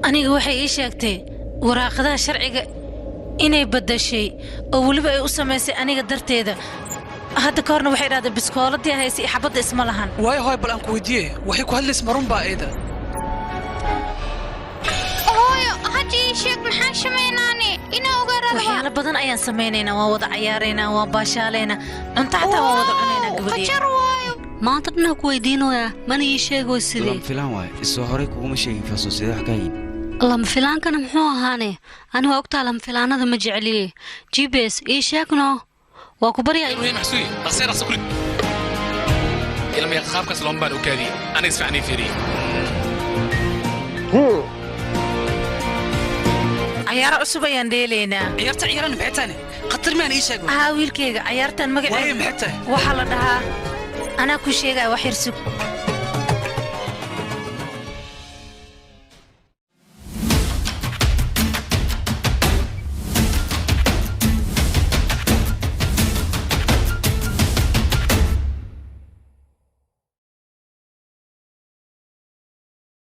aniga waxay ii sheegtay waraaqadaha sharciga inay badashay oo waliba ay u sameysay aniga darteeda hadda ka horna waxay raadeen biskooladii haysay xabadda isma lahan waayo hooy bal aan ku weydiiyey waxay ku hadlays marun baa eeda hooyo haddii sheeg maxaan samaynaane inaa ogaarada waxyaalo badan ayaan samaynaynaa waan wada cayaaraynaa waan baashaalaynaa cunto xataa waan wada cunaynaa qajar waayo maanta dhanaa ku weydiinoyaa mana ii sheego sidee lama filaan waaye isoo horey kuguma sheegin faso sidee wax ka yiin lama filaankana muxuu ahaane anigu waa ogtaa lama filaanada ma jecliye gps ii sheegno waa ku baryaa وين محسوي أصير أصقلك لما يخافك سلام بان وكادي أنا يسمعني فيري cayaaro cusub ayaan dheelaynaa ciyaarta ciyaarana maxay tahay khatar maan ii sheego wiilkayga cayaartan waayo magaceeda maxay tahay waxaa la dhahaa anaa ku sheegaya wax yar sug